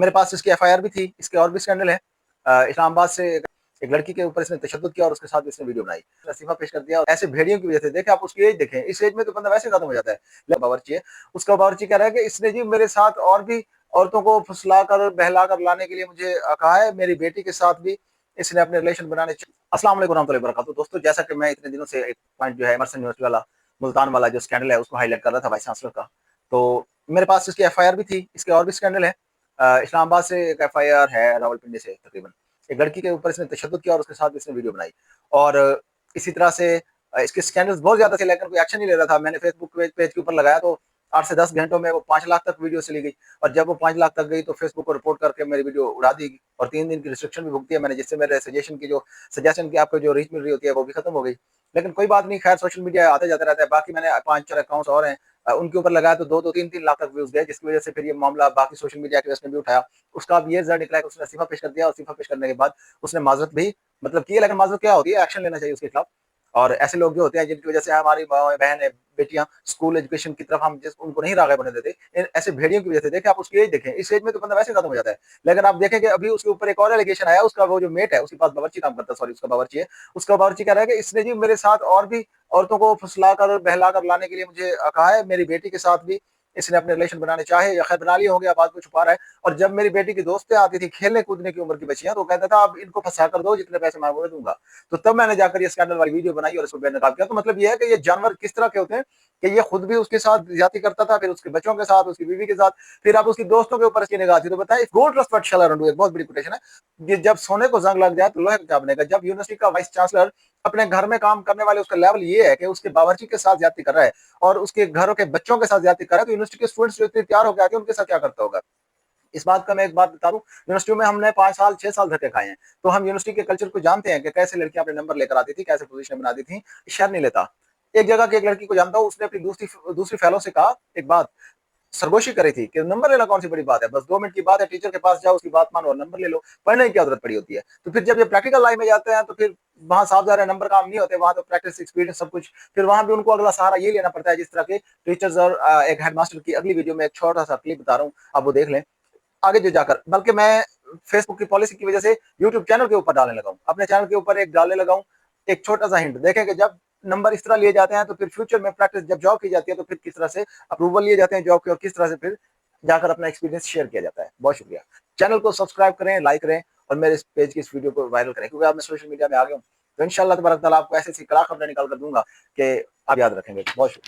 मेरे पास इसकी एफआईआर भी थी, इसके और भी स्कैंडल है। इस्लामाबाद से एक लड़की के ऊपर इसने तशद्दुद किया और उसके साथ इसने वीडियो बनाई, इस्तीफा पेश कर दिया। और ऐसे भेड़ियों की वजह से देखें, आप उसकी एज देखें, इस एज में तो बंदा वैसे खत्म हो जाता है। बावर्ची है, उसका बावर्ची कह रहा है कि इसने जी मेरे साथ और भी औरतों को फुसला कर बहला कर लाने के लिए मुझे कहा है, मेरी बेटी के साथ भी इसने अपने रिलेशन बनाने। अस्सलाम वालेकुम रहमतुल्लाहि व बरकातहू। दोस्तों, जैसा कि मैं इतने दिनों से एक पॉइंट जो है एमर्सन यूनिवर्सिटी वाला मुल्तान वाला जो स्कैंडल है उसको हाईलाइट कर रहा था वाइस चांसलर का, तो मेरे पास इसकी एफआईआर भी थी, इसके और भी स्कैंडल है। इस्लामाबाद से एक एफआईआर है, रावलपिंडी से तकरीबन, एक लड़की के ऊपर इसने तशद्दुद किया और उसके साथ इसने वीडियो बनाई। और इसी तरह से इसके स्कैंडल्स बहुत ज्यादा थे, लेकिन कोई एक्शन नहीं ले रहा था। मैंने फेसबुक पेज के ऊपर लगाया तो 8 से 10 घंटों में वो 5 लाख तक वीडियो चली गई। और जब वो 5 लाख तक गई तो फेसबुक को रिपोर्ट करके मेरी वीडियो उड़ा दी गई और 3 दिन की रिस्ट्रिक्शन भी भुगती है मैंने, जिससे मेरे सजेशन की आपको जो रीच मिल रही होती है वो भी खत्म हो गई। लेकिन कोई बात नहीं, खैर सोशल मीडिया आते जाते रहता है। बाकी मैंने 5-4 अकाउंट्स और हैं, उनके ऊपर लगाया तो 2-2 3-3 लाख तक व्यूज गए, जिसकी वजह से फिर ये मामला बाकी सोशल मीडिया के उसने भी उठाया। उसका अब ये रिजल्ट निकला है कि उसने इस्तीफा पेश कर दिया और इस्तीफा पेश करने के बाद उसने माजरत भी की है। लेकिन माजरत क्या होती है, एक्शन लेना चाहिए उसके खिलाफ। और ऐसे लोग जो होते हैं जिनकी वजह से हमारी बहन है, बेटियां स्कूल एजुकेशन की तरफ हम उनको नहीं राग़िब होने देते, ऐसे भेड़ियों की वजह से। देखें, आप उसकी एज देखें, इस एज में तो बंदा वैसे खत्म हो जाता है। लेकिन आप देखें कि अभी उसके ऊपर एक और एलिगेशन आया, उसका वो जो मेट है, उसके पास बावर्ची काम करता है, सॉरी उसका बावर्ची है, उसका बावर्ची कह रहा है कि इसने जी मेरे साथ और भी औरतों को फुसला कर बहला कर लाने के लिए मुझे कहा है, मेरी बेटी के साथ भी इसने अपने रिलेशन बनाने चाहे या खैर बना लिए होंगे, बात को छुपा रहा है। और जब मेरी बेटी की दोस्तें आती थी खेलने कूदने की उम्र की बच्चियां, तो कहता था अब इनको फंसा कर दो, जितने पैसे मांगोगे दूंगा। तो तब मैंने जाकर ये स्कैंडल वाली वीडियो बनाई और इसको बेनकाब किया। तो मतलब ये है कि ये जानवर किस तरह के होते हैं कि ये खुद भी उसके साथ ज्यादती करता था, फिर उसके बच्चों के साथ, उसकी बीवी के साथ, फिर आप उसकी दोस्तों के ऊपर इसकी निगाह थी। तो बताएं, go trust what shall I do, एक बहुत बड़ी कोटेशन है। ये जब सोने को जंग लग जाए तो लोहे का क्या बनेगा। जब यूनिवर्सिटी का वाइस चांसलर अपने घर में काम करने वाले, उसका लेवल ये है कि उसके बावर्ची के साथ ज्यादती कर रहा है और उसके घरों के बच्चों के साथ ज्यादती कर रहा है, तो यूनिवर्सिटी के स्टूडेंट्स जो इतने तैयार होकर आते हैं उनके साथ क्या करता होगा। इस बात का मैं एक बात बता दूं, यूनिवर्सिटी में हमने 5 साल 6 साल धक्के खाए हैं, तो हम यूनिवर्सिटी के कल्चर को जानते हैं कि कैसे लड़कियां अपने नंबर लेकर आती थी, कैसे पोजीशन बनाती थी। शर्म नहीं लेता। एक जगह की एक लड़की को जानता हूं, उसने अपनी दूसरी दूसरी फेलो से कहा एक बात, सरगोशी करी थी कि नंबर लेना कौन सी बड़ी बात है, बस 2 मिनट की बात है, टीचर के पास जाओ, उसकी बात मानो और नंबर ले लो, पढ़ने की क्या जरूरत पड़ी होती है। तो फिर जब ये प्रैक्टिकल लाइन में जाते हैं तो फिर वहां साफ जा रहे नंबर काम नहीं होते, वहां तो प्रैक्टिस एक्सपीरियंस सब कुछ, फिर वहां भी उनको अगला सहारा ये लेना पड़ता है। जिस तरह के टीचर्स और एक हेडमास्टर की अगली वीडियो में एक छोटा सा क्लिप बता रहा हूँ, आप वो देख लें आगे जो जाकर। बल्कि मैं फेसबुक की पॉलिसी की वजह से यूट्यूब चैनल के ऊपर डालने लगा हूं, अपने चैनल के ऊपर एक डालने लगा हूं, एक छोटा सा हिंट देखें कि जब नंबर इस तरह लिए जाते हैं तो फिर फ्यूचर में प्रैक्टिस जब जॉब की जाती है तो फिर किस तरह से अप्रूवल लिए जाते हैं जॉब के और किस तरह से फिर जाकर अपना एक्सपीरियंस शेयर किया जाता है। बहुत शुक्रिया। चैनल को सब्सक्राइब करें, लाइक करें और मेरे इस पेज की इस वीडियो को वायरल करें, क्योंकि अब मैं सोशल मीडिया में आ गया हूँ तो इंशाल्लाह तबारक तआला आपको ऐसी कड़ा खबरें निकाल कर दूंगा कि आप याद रखेंगे। बहुत शुक्रिया।